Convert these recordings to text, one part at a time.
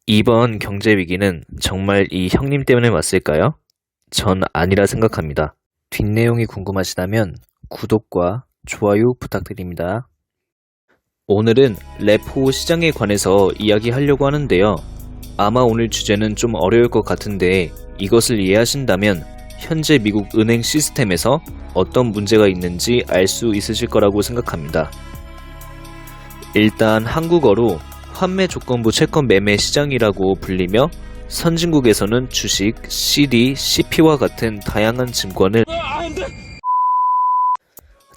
이번 경제 위기는 정말 이 형님 때문에 왔을까요? 전 아니라 생각합니다. 뒷내용이 궁금하시다면 구독과 좋아요 부탁드립니다. 오늘은 랩호 시장에 관해서 이야기하려고 하는데요. 아마 오늘 주제는 좀 어려울 것 같은데 이것을 이해하신다면 현재 미국 은행 시스템에서 어떤 문제가 있는지 알 수 있으실 거라고 생각합니다. 일단 한국어로 환매 조건부 채권 매매 시장이라고 불리며 선진국에서는 주식, CD, CP와 같은 다양한 증권을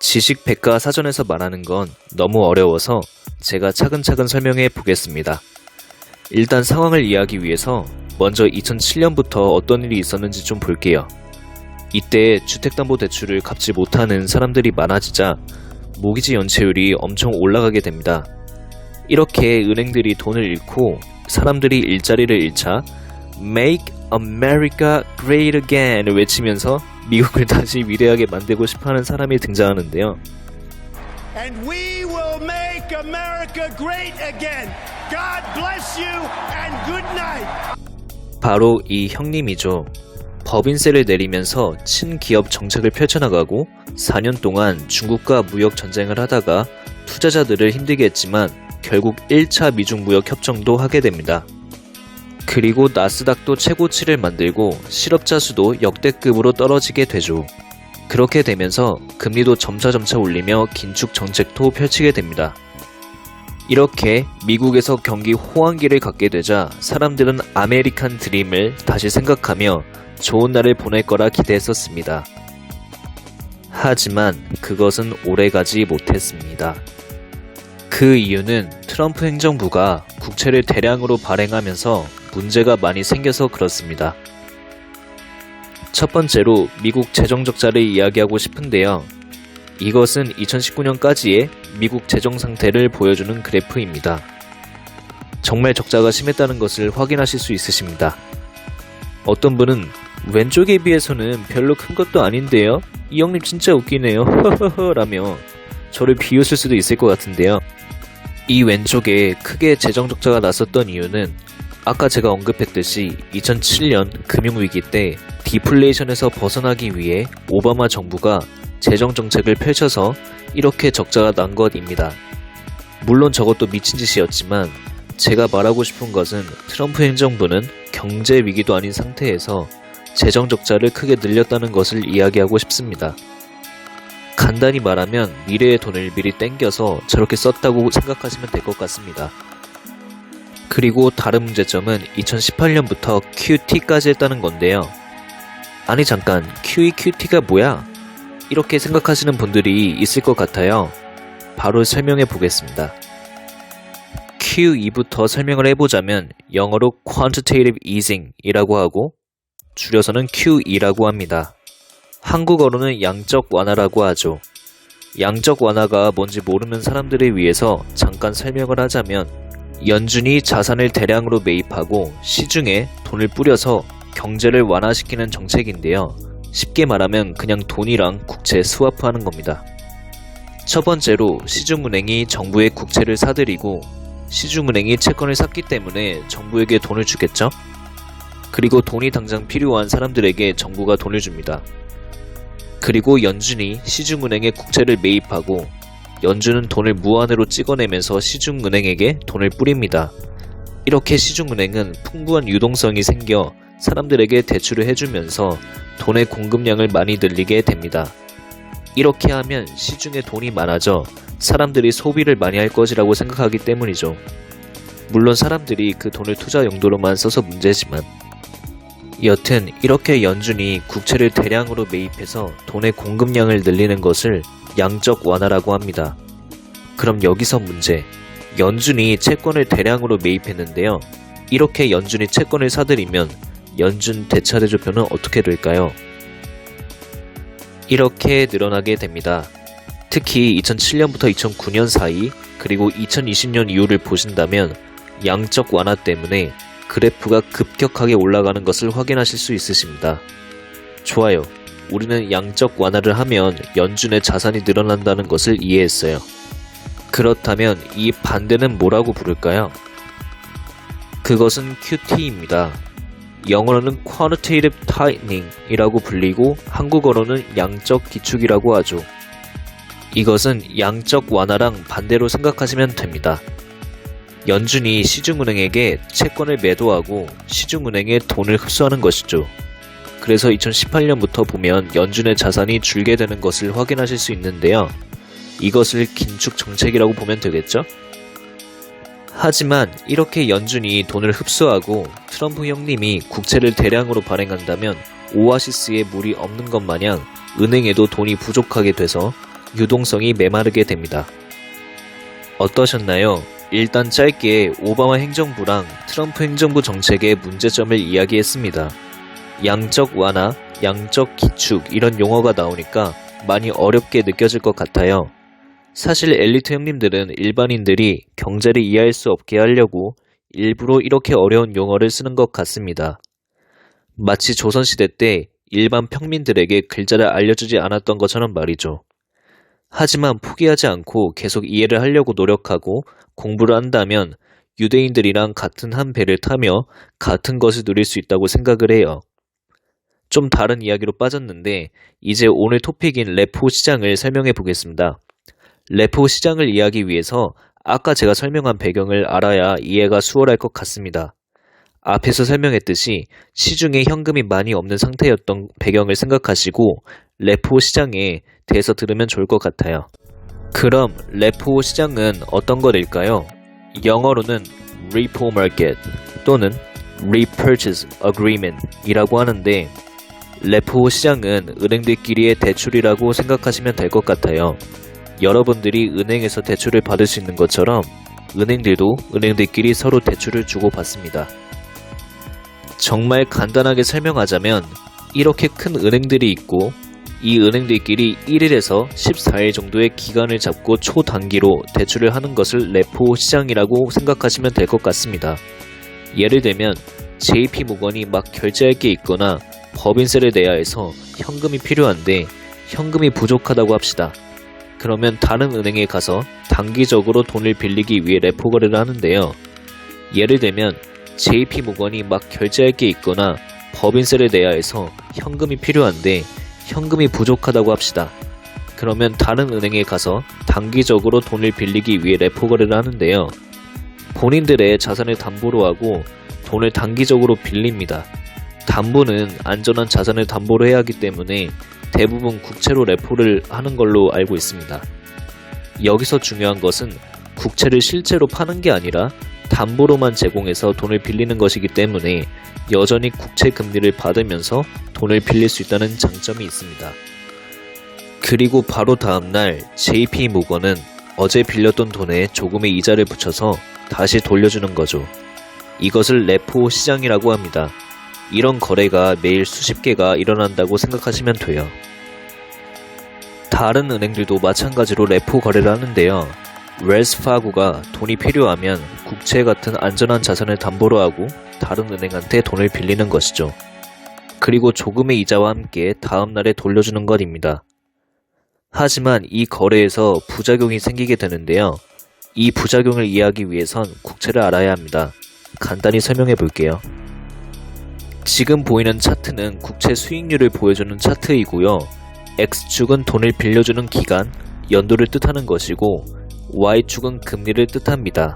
지식 백과사전에서 말하는 건 너무 어려워서 제가 차근차근 설명해 보겠습니다. 일단 상황을 이해하기 위해서 먼저 2007년부터 어떤 일이 있었는지 좀 볼게요. 이때 주택담보대출을 갚지 못하는 사람들이 많아지자 모기지 연체율이 엄청 올라가게 됩니다. 이렇게 은행들이 돈을 잃고 사람들이 일자리를 잃자 Make America Great Again을 외치면서 미국을 다시 위대하게 만들고 싶어하는 사람이 등장하는데요. And we will make America great again. God bless you and good night. 바로 이 형님이죠. 법인세를 내리면서 친기업 정책을 펼쳐나가고 4년 동안 중국과 무역 전쟁을 하다가 투자자들을 힘들게 했지만 결국 1차 미중무역 협정도 하게 됩니다. 그리고 나스닥도 최고치를 만들고 실업자 수도 역대급으로 떨어지게 되죠. 그렇게 되면서 금리도 점차 올리며 긴축 정책도 펼치게 됩니다. 이렇게 미국에서 경기 호황기를 갖게 되자 사람들은 아메리칸 드림을 다시 생각하며 좋은 날을 보낼 거라 기대했었습니다. 하지만 그것은 오래가지 못했습니다. 그 이유는 트럼프 행정부가 국채를 대량으로 발행하면서 문제가 많이 생겨서 그렇습니다. 첫 번째로 미국 재정 적자를 이야기하고 싶은데요. 이것은 2019년까지의 미국 재정 상태를 보여주는 그래프입니다. 정말 적자가 심했다는 것을 확인하실 수 있으십니다. 어떤 분은 왼쪽에 비해서는 별로 큰 것도 아닌데요? 이 형님 진짜 웃기네요. 허허허 라며 저를 비웃을 수도 있을 것 같은데요. 이 왼쪽에 크게 재정 적자가 났었던 이유는 아까 제가 언급했듯이 2007년 금융위기 때 디플레이션에서 벗어나기 위해 오바마 정부가 재정 정책을 펼쳐서 이렇게 적자가 난 것입니다. 물론 저것도 미친 짓이었지만 제가 말하고 싶은 것은 트럼프 행정부는 경제 위기도 아닌 상태에서 재정 적자를 크게 늘렸다는 것을 이야기하고 싶습니다. 간단히 말하면 미래의 돈을 미리 땡겨서 저렇게 썼다고 생각하시면 될 것 같습니다. 그리고 다른 문제점은 2018년부터 QT까지 했다는 건데요. 아니 잠깐, QEQT가 뭐야? 이렇게 생각하시는 분들이 있을 것 같아요. 바로 설명해 보겠습니다. QE부터 설명을 해보자면 영어로 Quantitative Easing 이라고 하고 줄여서는 QE라고 합니다. 한국어로는 양적 완화라고 하죠. 양적 완화가 뭔지 모르는 사람들을 위해서 잠깐 설명을 하자면 연준이 자산을 대량으로 매입하고 시중에 돈을 뿌려서 경제를 완화시키는 정책인데요. 쉽게 말하면 그냥 돈이랑 국채 스와프하는 겁니다. 첫 번째로 시중은행이 정부의 국채를 사들이고 시중은행이 채권을 샀기 때문에 정부에게 돈을 주겠죠? 그리고 돈이 당장 필요한 사람들에게 정부가 돈을 줍니다. 그리고 연준이 시중은행에 국채를 매입하고 연준은 돈을 무한으로 찍어내면서 시중은행에게 돈을 뿌립니다. 이렇게 시중은행은 풍부한 유동성이 생겨 사람들에게 대출을 해주면서 돈의 공급량을 많이 늘리게 됩니다. 이렇게 하면 시중에 돈이 많아져 사람들이 소비를 많이 할 것이라고 생각하기 때문이죠. 물론 사람들이 그 돈을 투자 용도로만 써서 문제지만 여튼 이렇게 연준이 국채를 대량으로 매입해서 돈의 공급량을 늘리는 것을 양적 완화라고 합니다. 그럼 여기서 문제. 연준이 채권을 대량으로 매입했는데요. 이렇게 연준이 채권을 사들이면 연준 대차대조표는 어떻게 될까요? 이렇게 늘어나게 됩니다. 특히 2007년부터 2009년 사이 그리고 2020년 이후를 보신다면 양적 완화 때문에 그래프가 급격하게 올라가는 것을 확인하실 수 있으십니다. 좋아요. 우리는 양적 완화를 하면 연준의 자산이 늘어난다는 것을 이해했어요. 그렇다면 이 반대는 뭐라고 부를까요? 그것은 QT입니다. 영어로는 Quantitative Tightening 이라고 불리고 한국어로는 양적 기축이라고 하죠. 이것은 양적 완화랑 반대로 생각하시면 됩니다. 연준이 시중은행에게 채권을 매도하고 시중은행에 돈을 흡수하는 것이죠. 그래서 2018년부터 보면 연준의 자산이 줄게 되는 것을 확인하실 수 있는데요. 이것을 긴축 정책이라고 보면 되겠죠? 하지만 이렇게 연준이 돈을 흡수하고 트럼프 형님이 국채를 대량으로 발행한다면 오아시스에 물이 없는 것 마냥 은행에도 돈이 부족하게 돼서 유동성이 메마르게 됩니다. 어떠셨나요? 일단 짧게 오바마 행정부랑 트럼프 행정부 정책의 문제점을 이야기했습니다. 양적 완화, 양적 기축 이런 용어가 나오니까 많이 어렵게 느껴질 것 같아요. 사실 엘리트 형님들은 일반인들이 경제를 이해할 수 없게 하려고 일부러 이렇게 어려운 용어를 쓰는 것 같습니다. 마치 조선시대 때 일반 평민들에게 글자를 알려주지 않았던 것처럼 말이죠. 하지만 포기하지 않고 계속 이해를 하려고 노력하고 공부를 한다면 유대인들이랑 같은 한 배를 타며 같은 것을 누릴 수 있다고 생각을 해요. 좀 다른 이야기로 빠졌는데 이제 오늘 토픽인 레포 시장을 설명해 보겠습니다. 레포 시장을 이해하기 위해서 아까 제가 설명한 배경을 알아야 이해가 수월할 것 같습니다. 앞에서 설명했듯이 시중에 현금이 많이 없는 상태였던 배경을 생각하시고 레포 시장에 대해서 들으면 좋을 것 같아요. 그럼 레포 시장은 어떤 것일까요? 영어로는 repo market 또는 repurchase agreement 이라고 하는데 레포 시장은 은행들끼리의 대출이라고 생각하시면 될 것 같아요. 여러분들이 은행에서 대출을 받을 수 있는 것처럼 은행들도 은행들끼리 서로 대출을 주고받습니다. 정말 간단하게 설명하자면 이렇게 큰 은행들이 있고 이 은행들끼리 1일에서 14일 정도의 기간을 잡고 초단기로 대출을 하는 것을 레포 시장이라고 생각하시면 될 것 같습니다. 예를 들면 JP모건이 막 결제할 게 있거나 법인세를 내야 해서 현금이 필요한데 현금이 부족하다고 합시다. 그러면 다른 은행에 가서 단기적으로 돈을 빌리기 위해 레포 거래를 하는데요. 예를 들면 JP모건이 막 결제할 게 있거나 법인세를 내야 해서 현금이 필요한데 현금이 부족하다고 합시다. 그러면 다른 은행에 가서 단기적으로 돈을 빌리기 위해 레포 거래를 하는데요. 본인들의 자산을 담보로 하고 돈을 단기적으로 빌립니다. 담보는 안전한 자산을 담보로 해야 하기 때문에 대부분 국채로 레포를 하는 걸로 알고 있습니다. 여기서 중요한 것은 국채를 실제로 파는 게 아니라 담보로만 제공해서 돈을 빌리는 것이기 때문에 여전히 국채 금리를 받으면서 돈을 빌릴 수 있다는 장점이 있습니다. 그리고 바로 다음날 JP모건은 어제 빌렸던 돈에 조금의 이자를 붙여서 다시 돌려주는 거죠. 이것을 레포 시장이라고 합니다. 이런 거래가 매일 수십 개가 일어난다고 생각하시면 돼요. 다른 은행들도 마찬가지로 레포 거래를 하는데요. 웰스파고가 돈이 필요하면 국채 같은 안전한 자산을 담보로 하고 다른 은행한테 돈을 빌리는 것이죠. 그리고 조금의 이자와 함께 다음날에 돌려주는 것입니다. 하지만 이 거래에서 부작용이 생기게 되는데요. 이 부작용을 이해하기 위해선 국채를 알아야 합니다. 간단히 설명해 볼게요. 지금 보이는 차트는 국채 수익률을 보여주는 차트이고요. X축은 돈을 빌려주는 기간, 연도를 뜻하는 것이고 Y축은 금리를 뜻합니다.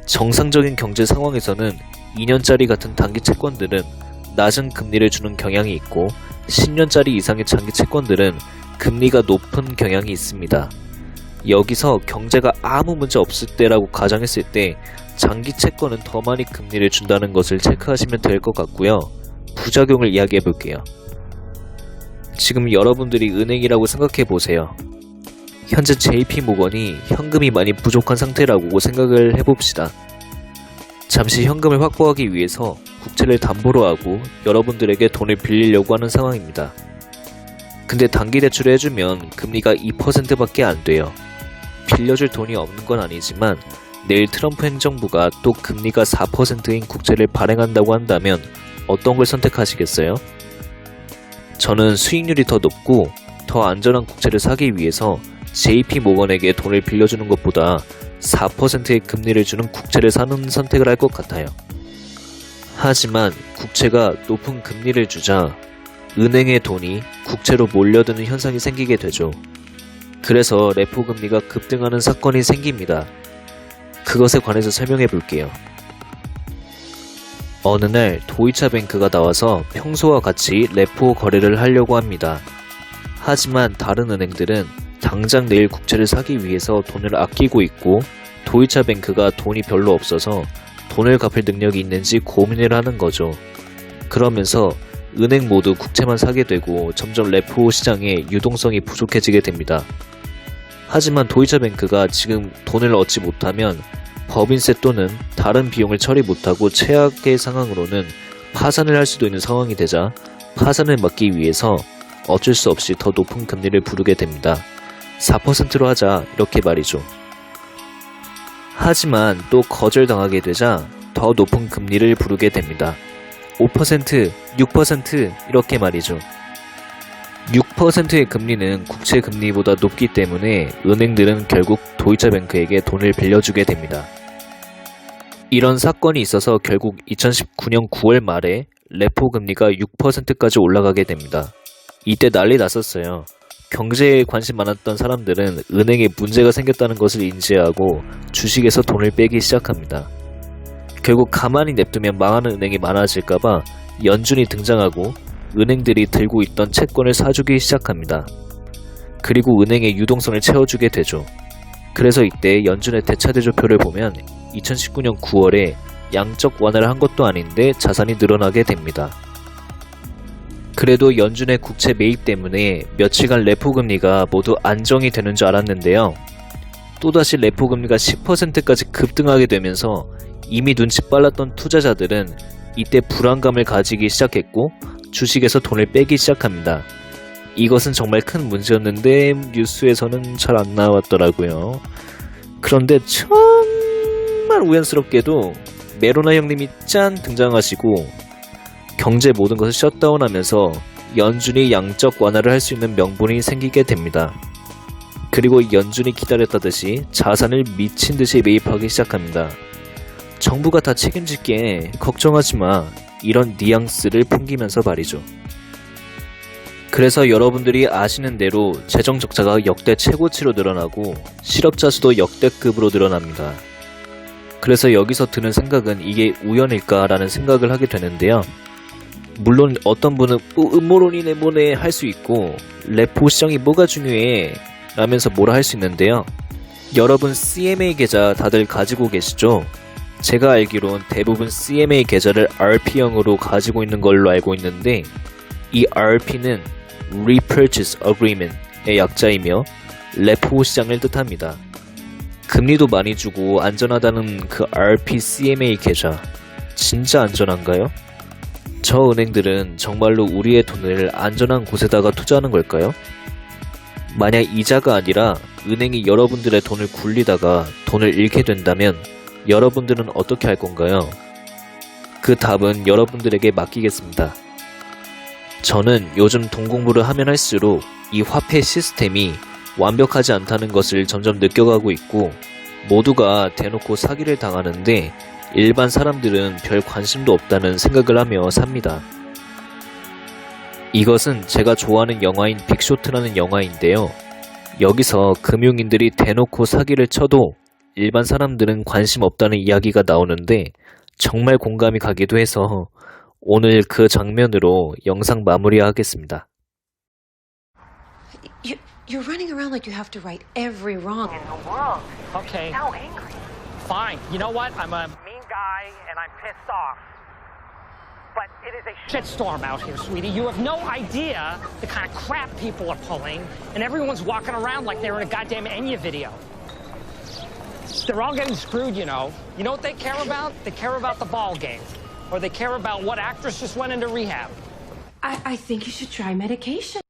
정상적인 경제 상황에서는 2년짜리 같은 단기 채권들은 낮은 금리를 주는 경향이 있고 10년짜리 이상의 장기 채권들은 금리가 높은 경향이 있습니다. 여기서 경제가 아무 문제 없을 때라고 가정했을 때 장기 채권은 더 많이 금리를 준다는 것을 체크하시면 될 것 같고요. 부작용을 이야기해 볼게요. 지금 여러분들이 은행이라고 생각해 보세요. 현재 JP모건이 현금이 많이 부족한 상태라고 생각을 해봅시다. 잠시 현금을 확보하기 위해서 국채를 담보로 하고 여러분들에게 돈을 빌리려고 하는 상황입니다. 근데 단기 대출을 해주면 금리가 2%밖에 안 돼요. 빌려줄 돈이 없는 건 아니지만 내일 트럼프 행정부가 또 금리가 4%인 국채를 발행한다고 한다면 어떤 걸 선택하시겠어요? 저는 수익률이 더 높고 더 안전한 국채를 사기 위해서 JP모건에게 돈을 빌려주는 것보다 4%의 금리를 주는 국채를 사는 선택을 할 것 같아요. 하지만 국채가 높은 금리를 주자 은행의 돈이 국채로 몰려드는 현상이 생기게 되죠. 그래서 레포 금리가 급등하는 사건이 생깁니다. 그것에 관해서 설명해 볼게요. 어느 날 도이차뱅크가 나와서 평소와 같이 레포 거래를 하려고 합니다. 하지만 다른 은행들은 당장 내일 국채를 사기 위해서 돈을 아끼고 있고 도이차뱅크가 돈이 별로 없어서 돈을 갚을 능력이 있는지 고민을 하는 거죠. 그러면서 은행 모두 국채만 사게 되고 점점 레포 시장의 유동성이 부족해지게 됩니다. 하지만 도이차뱅크가 지금 돈을 얻지 못하면 법인세 또는 다른 비용을 처리 못하고 최악의 상황으로는 파산을 할 수도 있는 상황이 되자 파산을 막기 위해서 어쩔 수 없이 더 높은 금리를 부르게 됩니다. 4%로 하자 이렇게 말이죠. 하지만 또 거절당하게 되자 더 높은 금리를 부르게 됩니다. 5%, 6% 이렇게 말이죠. 6%의 금리는 국채 금리보다 높기 때문에 은행들은 결국 도이차뱅크에게 돈을 빌려주게 됩니다. 이런 사건이 있어서 결국 2019년 9월 말에 레포 금리가 6%까지 올라가게 됩니다. 이때 난리 났었어요. 경제에 관심 많았던 사람들은 은행에 문제가 생겼다는 것을 인지하고 주식에서 돈을 빼기 시작합니다. 결국 가만히 냅두면 망하는 은행이 많아질까봐 연준이 등장하고 은행들이 들고 있던 채권을 사주기 시작합니다. 그리고 은행의 유동성을 채워주게 되죠. 그래서 이때 연준의 대차대조표를 보면 2019년 9월에 양적 완화를 한 것도 아닌데 자산이 늘어나게 됩니다. 그래도 연준의 국채 매입 때문에 며칠간 레포 금리가 모두 안정이 되는 줄 알았는데요. 또다시 레포 금리가 10%까지 급등하게 되면서 이미 눈치 빨랐던 투자자들은 이때 불안감을 가지기 시작했고 주식에서 돈을 빼기 시작합니다. 이것은 정말 큰 문제였는데 뉴스에서는 잘 안 나왔더라고요. 그런데 정말 우연스럽게도 메로나 형님이 짠 등장하시고 경제 모든 것을 셧다운하면서 연준이 양적 완화를 할 수 있는 명분이 생기게 됩니다. 그리고 연준이 기다렸다듯이 자산을 미친 듯이 매입하기 시작합니다. 정부가 다 책임질게 걱정하지 마 이런 뉘앙스를 풍기면서 말이죠. 그래서 여러분들이 아시는 대로 재정 적자가 역대 최고치로 늘어나고 실업자 수도 역대급으로 늘어납니다. 그래서 여기서 드는 생각은 이게 우연일까라는 생각을 하게 되는데요. 물론 어떤 분은 음모론이네 뭐네 할 수 있고 레포 시장이 뭐가 중요해 라면서 뭐라 할 수 있는데요. 여러분 CMA 계좌 다들 가지고 계시죠? 제가 알기론 대부분 CMA 계좌를 RP형으로 가지고 있는 걸로 알고 있는데 이 RP는 Repurchase Agreement의 약자이며 레포 시장을 뜻합니다. 금리도 많이 주고 안전하다는 그 RP CMA 계좌 진짜 안전한가요? 저 은행들은 정말로 우리의 돈을 안전한 곳에다가 투자하는 걸까요? 만약 이자가 아니라 은행이 여러분들의 돈을 굴리다가 돈을 잃게 된다면 여러분들은 어떻게 할 건가요? 그 답은 여러분들에게 맡기겠습니다. 저는 요즘 돈 공부를 하면 할수록 이 화폐 시스템이 완벽하지 않다는 것을 점점 느껴가고 있고 모두가 대놓고 사기를 당하는데 일반 사람들은 별 관심도 없다는 생각을 하며 삽니다. 이것은 제가 좋아하는 영화인 빅쇼트라는 영화인데요. 여기서 금융인들이 대놓고 사기를 쳐도 일반 사람들은 관심 없다는 이야기가 나오는데 정말 공감이 가기도 해서 오늘 그 장면으로 영상 마무리하겠습니다. You're running around like you have to right every wrong in the world. Okay. How angry. Fine. You know what? I'm a mean guy and I'm pissed off. But it is a shitstorm out here, sweetie. You have no idea the kind of crap people are pulling, and everyone's walking around like they're in a goddamn Enya video. They're all getting screwed, you know. You know what they care about? They care about the ball game. Or they care about what actress just went into rehab. I think you should try medication.